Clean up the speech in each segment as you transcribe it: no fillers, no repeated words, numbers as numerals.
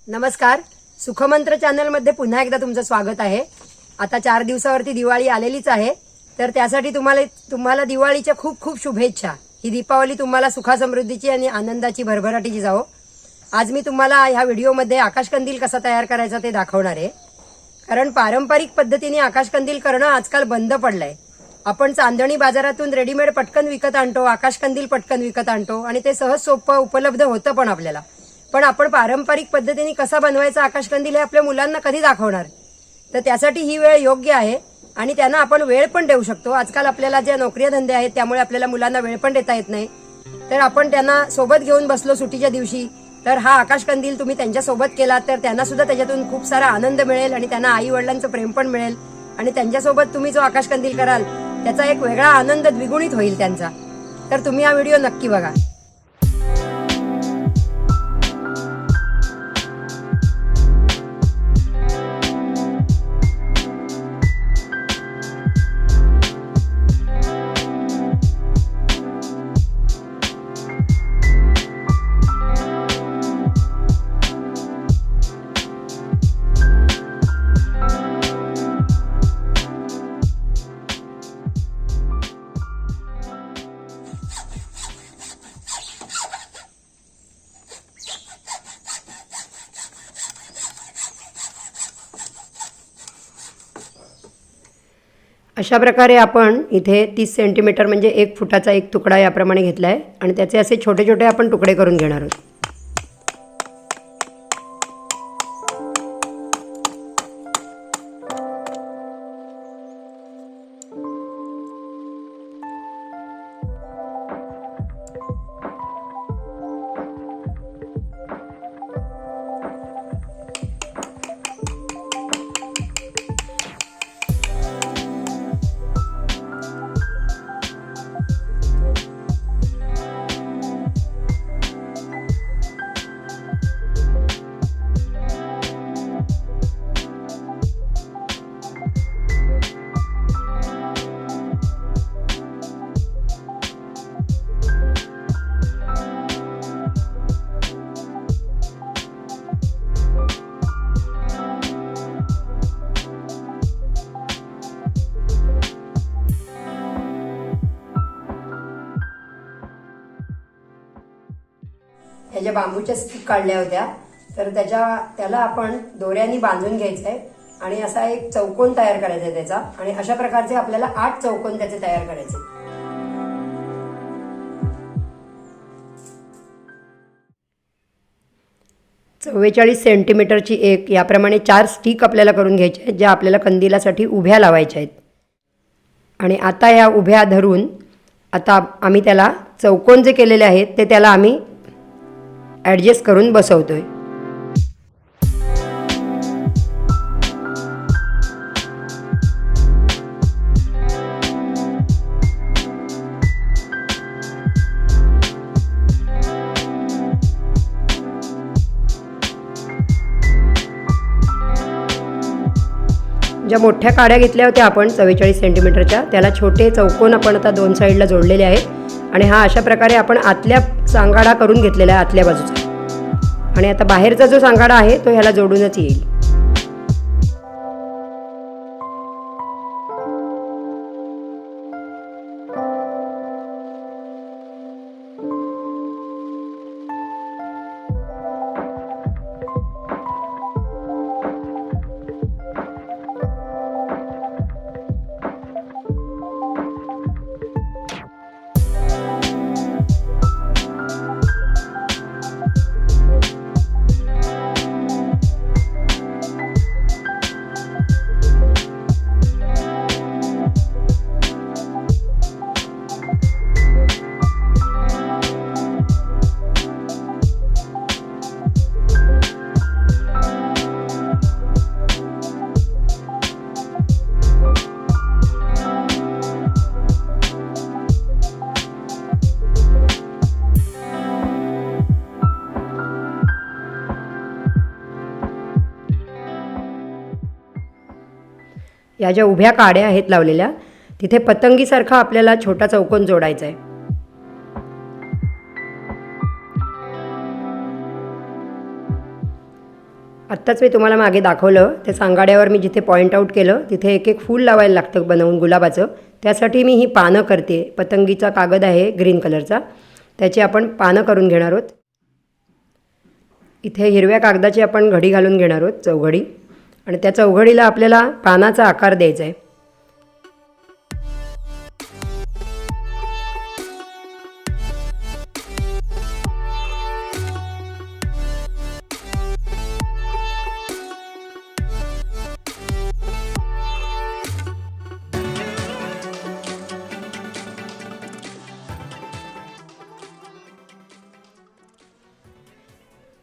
नमस्कार. सुखमंत्र चॅनलमध्ये पुन्हा एकदा तुमचं स्वागत आहे. आता 4 दिवसावरती दिवाळी आलेलीच आहे, तर त्यासाठी तुम्हाला दिवाळीच्या खूप खूप शुभेच्छा. ही दीपावली तुम्हाला सुखासमृद्धीची आणि आनंदाची भरभराटीची जावो. आज मी तुम्हाला ह्या व्हिडिओमध्ये आकाशकंदील कसा तयार करायचा ते दाखवणार आहे. कारण पारंपरिक पद्धतीने आकाशकंदील करणं आजकाल बंद पडलंय. आपण चांदणी बाजारातून रेडीमेड पटकन विकत आणतो, आकाशकंदील पटकन विकत आणतो आणि ते सहज सोपं उपलब्ध होतं पण आपल्याला. पण आपण पारंपरिक पद्धतीने कसा बनवायचा आकाशकंदील हे आपल्या मुलांना कधी दाखवणार? तर त्यासाठी ही वेळ योग्य आहे आणि त्यांना आपण वेळ पण देऊ शकतो. आजकाल आपल्याला ज्या नोकरी धंदे आहेत त्यामुळे आपल्याला मुलांना वेळ पण देता येत नाही. तर आपण त्यांना सोबत घेऊन बसलो सुट्टीच्या दिवशी, तर हा आकाशकंदील तुम्ही त्यांच्या सोबत केलात तर त्यांना सुद्धा त्याच्यातून खूप सारा आनंद मिळेल आणि त्यांना आई वडिलांचं प्रेम पण मिळेल आणि त्यांच्यासोबत तुम्ही जो आकाशकंदील कराल त्याचा एक वेगळा आनंद द्विगुणित होईल त्यांचा. तर तुम्ही हा व्हिडिओ नक्की बघा. अशा प्रकारे आपण इथे 30 सेंटीमीटर म्हणजे 1 फुटाचा एक तुकडा याप्रमाणे घेतला आहे आणि त्याचे असे छोटे छोटे आपण तुकडे करून घेणार आहोत. ह्या बांबूच्या स्टिक काढल्या होत्या तर त्याला आपण दोऱ्यांनी बांधून घ्यायचं आहे आणि असा एक चौकोन तयार करायचा आहे त्याचा. आणि अशा प्रकारचे आपल्याला 8 चौकोन त्याचे तयार करायचे. 44 सेंटीमीटरची एक याप्रमाणे 4 स्टिक आपल्याला करून घ्यायच्या आहेत, ज्या आपल्याला कंदिलासाठी उभ्या लावायच्या आहेत. आणि आता ह्या उभ्या धरून आता आम्ही त्याला चौकोन जे केलेले आहेत ते त्याला आम्ही ॲडजस्ट करून बसवतोय. ज्या मोठ्या काड्या घेतल्या होत्या आपण 44 सेंटीमीटरच्या, त्याला छोटे चौकोन आपण आता 2 साईडला जोडलेले आहेत आणि हा अशा प्रकारे आपण आतल्या सांगाडा करून घेतलेला आहे आतल्या बाजूचा. आणि आता बाहेरचा जो सांगाडा आहे तो ह्याला जोडूनच येईल. या ज्या उभ्या काड्या आहेत लावलेल्या तिथे पतंगीसारखा आपल्याला छोटा चौकोन जोडायचा आहे. आत्ताच मी तुम्हाला मागे दाखवलं ते सांगाड्यावर मी जिथे पॉईंट आऊट केलं तिथे एक एक फूल लावायला लागतं बनवून गुलाबाचं. त्यासाठी मी ही पानं करते. पतंगीचा कागद आहे ग्रीन कलरचा, त्याची आपण पानं करून घेणार आहोत. इथे हिरव्या कागदाची आपण घडी घालून घेणार आहोत, चौघडी, आणि त्या चौघडीला आपल्याला पानाचा आकार द्यायचा आहे.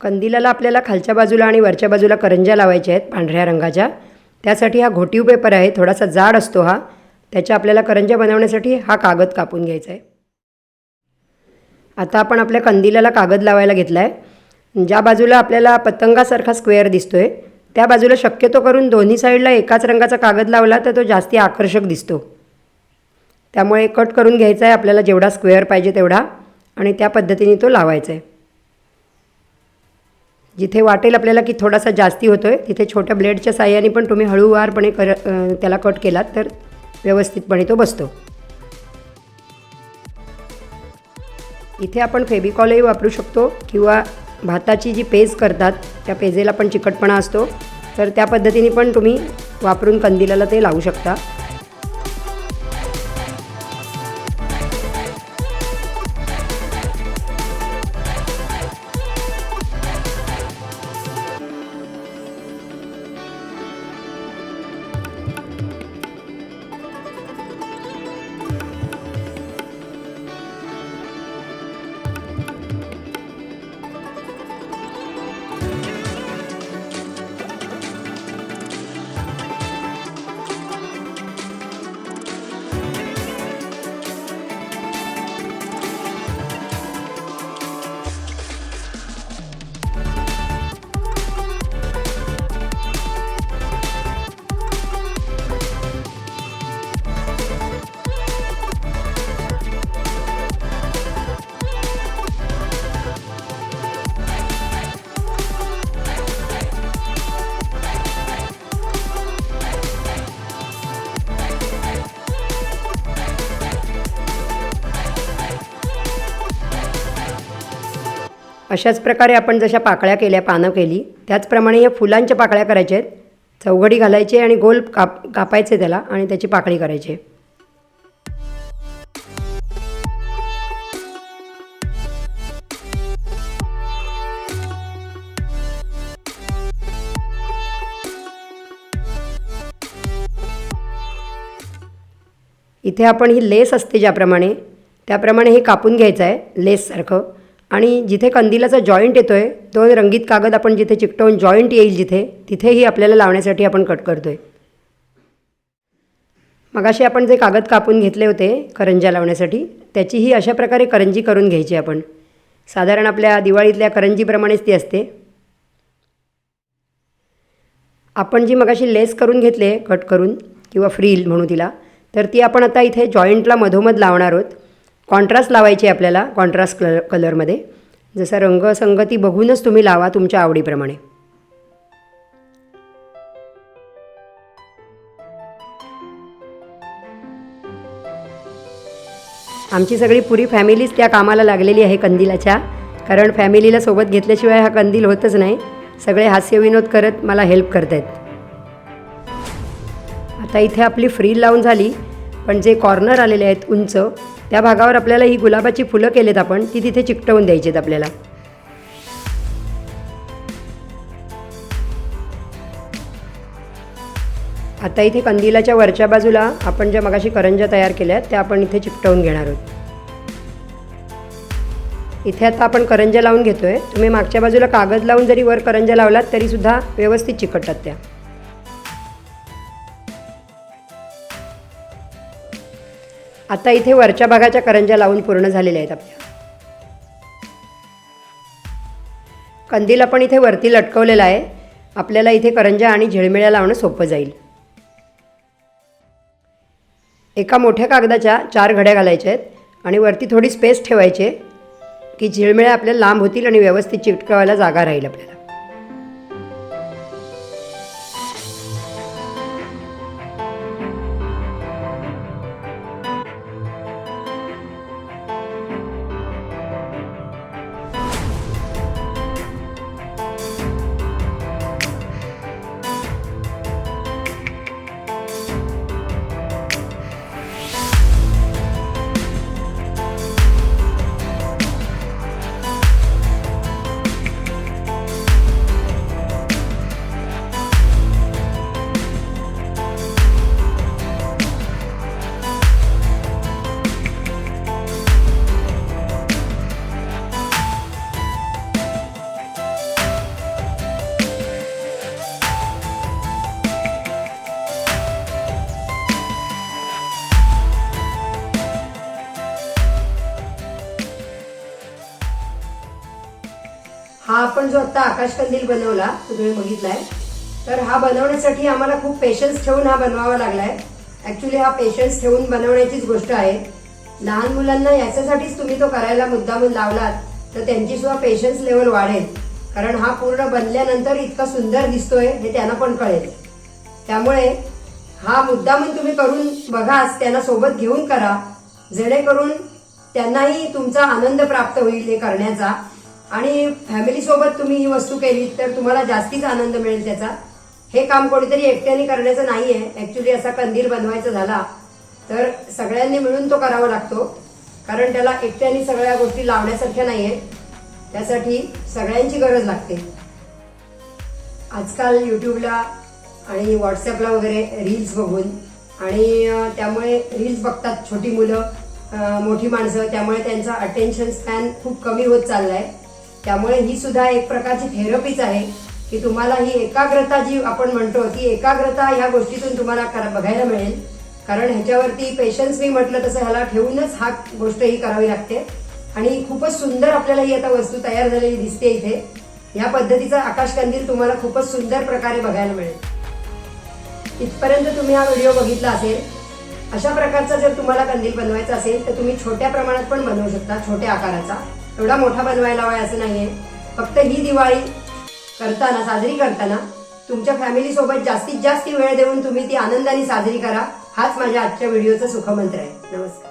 कंदिलाला आपल्याला खालच्या बाजूला आणि वरच्या बाजूला करंज्या लावायच्या आहेत पांढऱ्या रंगाच्या. त्यासाठी हा घोटीव पेपर आहे, थोडासा जाड असतो हा. त्याच्या आपल्याला करंज्या बनवण्यासाठी हा कागद कापून घ्यायचा आहे. आता आपण आपल्या कंदिलाला कागद लावायला घेतला आहे. ज्या बाजूला आपल्याला पतंगासारखा स्क्वेअर दिसतो आहे त्या बाजूला शक्यतो करून दोन्ही साईडला एकाच रंगाचा कागद लावला तर तो जास्ती आकर्षक दिसतो. त्यामुळे कट करून घ्यायचा आहे आपल्याला जेवढा स्क्वेअर पाहिजे तेवढा, आणि त्या पद्धतीने तो लावायचा आहे. जिथे वाटेल आपल्याला की थोडासा जास्ती होतो आहे तिथे छोट्या ब्लेडच्या साहाय्याने पण तुम्ही हळूवारपणे त्याला कट केलात तर व्यवस्थितपणे तो बसतो. इथे आपण फेबिकॉलही वापरू शकतो किंवा भाताची जी पेज करतात त्या पेजेला पण चिकटपणा असतो, तर त्या पद्धतीने पण तुम्ही वापरून कंदिलाला ते लावू शकता. अशाच प्रकारे आपण जशा पाकळ्या केल्या, पानं केली, त्याचप्रमाणे या फुलांच्या पाकळ्या करायच्या आहेत. चौघडी घालायची आणि गोल कापायचे त्याला आणि त्याची पाकळी करायची. इथे आपण ही लेस असते ज्याप्रमाणे त्याप्रमाणे हे कापून घ्यायचं आहे लेससारखं. आणि जिथे कंदिलाचा जॉईंट येतो आहे तो रंगीत कागद आपण जिथे चिकटवून जॉईंट येईल तिथेही आपल्याला लावण्यासाठी आपण कट करतो आहे. मगाशी आपण जे कागद कापून घेतले होते करंज्या लावण्यासाठी त्याचीही अशा प्रकारे करंजी करून घ्यायची आपण. साधारण आपल्या दिवाळीतल्या करंजीप्रमाणेच ती असते. आपण जी मगाशी लेस करून घेतले कट करून किंवा फ्रील म्हणू तिला, तर ती आपण आता इथे जॉईंटला मधोमध लावणार आहोत. कॉन्ट्रास्ट लावायची आहे आपल्याला, कॉन्ट्रास्ट कलरमध्ये. जसा रंगसंगती बघूनच तुम्ही लावा तुमच्या आवडीप्रमाणे. आमची सगळी पुरी फॅमिलीच त्या कामाला लागलेली आहे कंदिलाच्या, कारण फॅमिलीला सोबत घेतल्याशिवाय हा कंदील होतच नाही. सगळे हास्यविनोद करत मला हेल्प करत आहेत. आता इथे आपली फ्रील लावून झाली, पण जे कॉर्नर आलेले आहेत उंच त्या भागावर आपल्याला ही गुलाबाची फुलं केलेत आपण, ती तिथे चिकटवून द्यायची आहेत आपल्याला. आता इथे कंदिलाच्या वरच्या बाजूला आपण ज्या मगाशी करंज्या तयार केल्या त्या आपण इथे चिकटवून घेणार आहोत. इथे आता आपण करंज्या लावून घेतो आहे. तुम्ही मागच्या बाजूला कागद लावून जरी वर करंज्या लावलात तरीसुद्धा व्यवस्थित चिकटतात त्या. आता इथे वरच्या भागाच्या करंज्या लावून पूर्ण झालेल्या आहेत आपल्या. कंदील आपण इथे वरती लटकवलेला आहे. आपल्याला इथे करंज्या आणि झिळमिळ्या लावणं सोपं जाईल. एका मोठ्या कागदाच्या 4 घड्या घालायच्या आहेत आणि वरती थोडी स्पेस ठेवायची की झिळमिळ्या आपल्याला लांब होतील आणि व्यवस्थित चिकटवायला जागा राहील आपल्याला. हा आपण जो आता आकाश कंदील बनवला तो तुम्ही बघितलाय, तर हा बनवण्यासाठी आम्हाला खूप पेशन्स ठेवून हा बनवावा लागलाय. ऍक्च्युली हा पेशन्स ठेवून बनवण्याचीच गोष्ट आहे. लहान मुलांना याच्यासाठीच तुम्ही तो करायला मुद्दामून लावलात तर त्यांची सुद्धा पेशन्स लेवल वाढेल. कारण हा पूर्ण बनल्यानंतर इतका सुंदर दिसतोय हे त्यांना पण कळेल. त्यामुळे हा मुद्दामून तुम्ही करून बघाच, त्यांना सोबत घेऊन करा, जेणेकरून त्यांनाही तुमचा आनंद प्राप्त होईल हे करण्याचा. आणि फॅमिली सोबत तुम्ही ही वस्तू केली तर तुम्हाला जास्तीच आनंद मिळेल त्याचा. हे काम कोणीतरी एकट्याने करण्याचं नाहीये. ऍक्च्युली असा कंदील बनवायचा झाला तर सगळ्यांनी मिळून तो करावा लागतो. कारण त्याला एकट्याने सगळ्या गोष्टी लावण्यासारख्या नाहीये, त्यासाठी सगळ्यांची गरज लागते. आजकाल युट्यूबला आणि व्हॉट्सअपला वगैरे रील्स बघून, आणि त्यामुळे रील्स बघतात छोटी मुलं, मोठी माणसं, त्यामुळे त्यांचा अटेन्शन स्पॅन खूप कमी होत चाललाय. त्यामुळे ही सुद्धा एक प्रकारची थेरपीच आहे की तुम्हाला ही एकाग्रता जी आपण म्हणतो ती एकाग्रता ह्या गोष्टीतून तुम्हाला बघायला मिळेल. कारण ह्याच्यावरती पेशन्स मी म्हटलं तसं ह्याला ठेवूनच हा गोष्ट ही करावी लागते. आणि खूपच सुंदर आपल्याला ही आता वस्तू तयार झालेली दिसते इथे. या पद्धतीचा आकाश कंदील तुम्हाला खूपच सुंदर प्रकारे बघायला मिळेल. इथपर्यंत तुम्ही हा व्हिडिओ बघितला असेल. अशा प्रकारचा जर तुम्हाला कंदील बनवायचा असेल तर तुम्ही छोट्या प्रमाणात पण बनवू शकता, छोट्या आकाराचा. एवढा मोठा बनवायला हवाय असं नाहीये. फक्त ही दिवाळी करताना, साजरी करताना तुमच्या फॅमिली सोबत जास्तीत जास्त वेळ देऊन तुम्ही ती आनंदाने साजरी करा. हाच माझ्या आजच्या व्हिडिओचा सुखमंत्र आहे. नमस्कार.